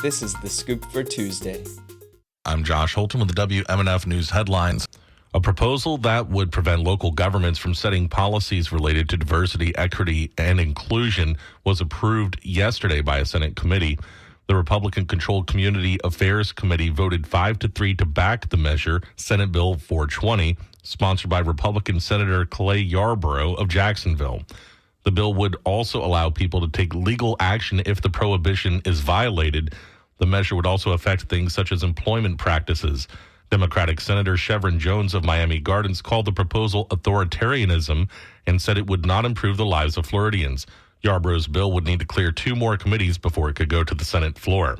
This is The Scoop for Tuesday. I'm Josh Holton with the WMNF News headlines. A proposal that would prevent local governments from setting policies related to diversity, equity, and inclusion was approved yesterday by a Senate committee. The Republican-controlled Community Affairs Committee voted 5-3 to back the measure, Senate Bill 420, sponsored by Republican Senator Clay Yarborough of Jacksonville. The bill would also allow people to take legal action if the prohibition is violated. The measure would also affect things such as employment practices. Democratic Senator Chevron Jones of Miami Gardens called the proposal authoritarianism and said it would not improve the lives of Floridians. Yarborough's bill would need to clear 2 more committees before it could go to the Senate floor.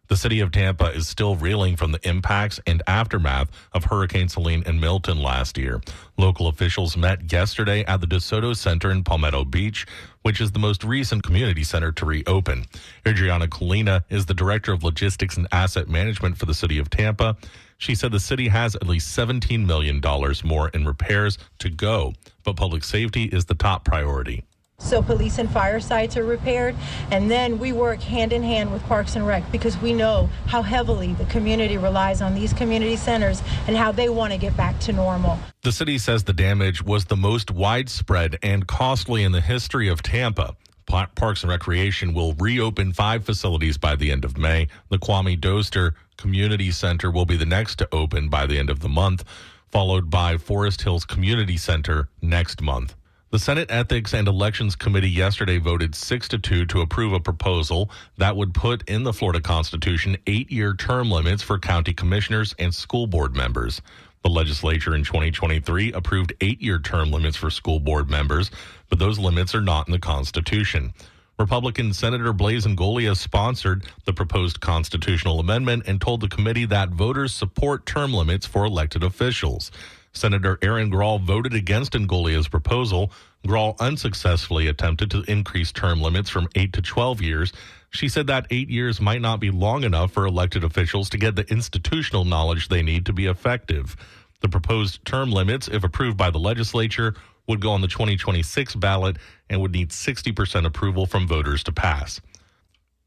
The city of Tampa is still reeling from the impacts and aftermath of Hurricanes Helene and Milton last year. Local officials met yesterday at the DeSoto Center in Palmetto Beach, which is the most recent community center to reopen. Adriana Colina is the director of logistics and asset management for the city of Tampa. She said the city has at least $17 million more in repairs to go, but public safety is the top priority. So police and fire sites are repaired, and then we work hand in hand with Parks and Rec because we know how heavily the community relies on these community centers and how they want to get back to normal. The city says the damage was the most widespread and costly in the history of Tampa. Parks and Recreation will reopen 5 facilities by the end of May. The Kwame Doster Community Center will be the next to open by the end of the month, followed by Forest Hills Community Center next month. The Senate Ethics and Elections Committee yesterday voted 6-2 to approve a proposal that would put in the Florida Constitution 8-year term limits for county commissioners and school board members. The legislature in 2023 approved 8-year term limits for school board members, but those limits are not in the Constitution. Republican Senator Blaise Ingoglia sponsored the proposed constitutional amendment and told the committee that voters support term limits for elected officials. Senator Aaron Grahl voted against Ingoglia's proposal. Grahl unsuccessfully attempted to increase term limits from 8 to 12 years. She said that 8 years might not be long enough for elected officials to get the institutional knowledge they need to be effective. The proposed term limits, if approved by the legislature, would go on the 2026 ballot and would need 60% approval from voters to pass.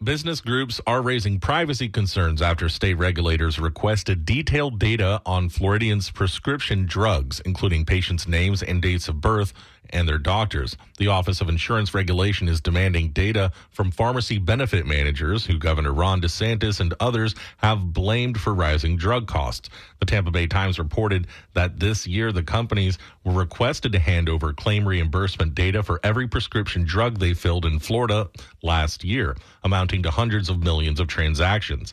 Business groups are raising privacy concerns after state regulators requested detailed data on Floridians' prescription drugs, including patients' names and dates of birth and their doctors. The Office of Insurance Regulation is demanding data from pharmacy benefit managers who Governor Ron DeSantis and others have blamed for rising drug costs. The Tampa Bay Times reported that this year the companies were requested to hand over claim reimbursement data for every prescription drug they filled in Florida last year, amounting to hundreds of millions of transactions.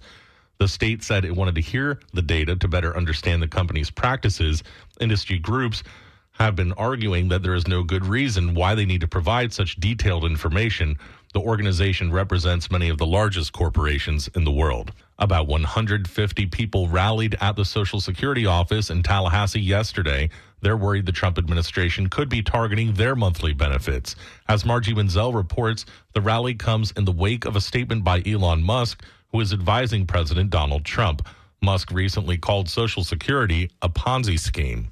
The state said it wanted to hear the data to better understand the company's practices. Industry groups have been arguing that there is no good reason why they need to provide such detailed information. The organization represents many of the largest corporations in the world. About 150 people rallied at the Social Security office in Tallahassee yesterday. They're worried the Trump administration could be targeting their monthly benefits. As Margie Menzel reports, the rally comes in the wake of a statement by Elon Musk, who is advising President Donald Trump. Musk recently called Social Security a Ponzi scheme.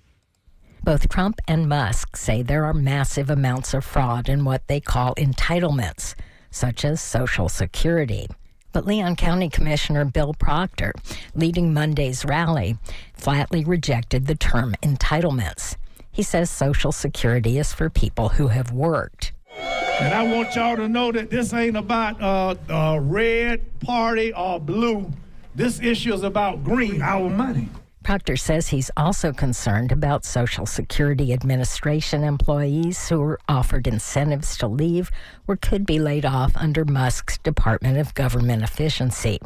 Both Trump and Musk say there are massive amounts of fraud in what they call entitlements, such as Social Security. But Leon County Commissioner Bill Proctor, leading Monday's rally, flatly rejected the term entitlements. He says Social Security is for people who have worked. And I want y'all to know that this ain't about red party or blue. This issue is about green, our money. Proctor says he's also concerned about Social Security Administration employees who were offered incentives to leave or could be laid off under Musk's Department of Government Efficiency,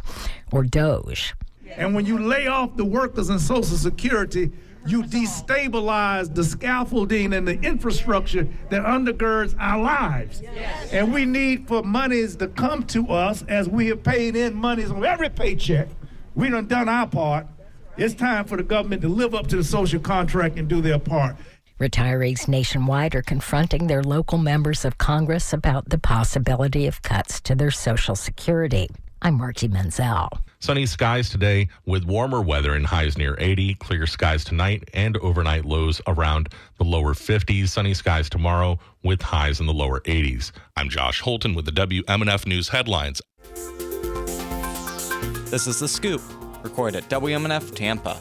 or DOGE. And when you lay off the workers in Social Security, you destabilize the scaffolding and the infrastructure that undergirds our lives. Yes. And we need for monies to come to us as we have paid in monies on every paycheck. We done our part. It's time for the government to live up to the social contract and do their part. Retirees nationwide are confronting their local members of Congress about the possibility of cuts to their Social Security. I'm Margie Menzel. Sunny skies today with warmer weather and highs near 80. Clear skies tonight and overnight lows around the lower 50s. Sunny skies tomorrow with highs in the lower 80s. I'm Josh Holton with the WMNF News headlines. This is The Scoop, recorded at WMNF Tampa.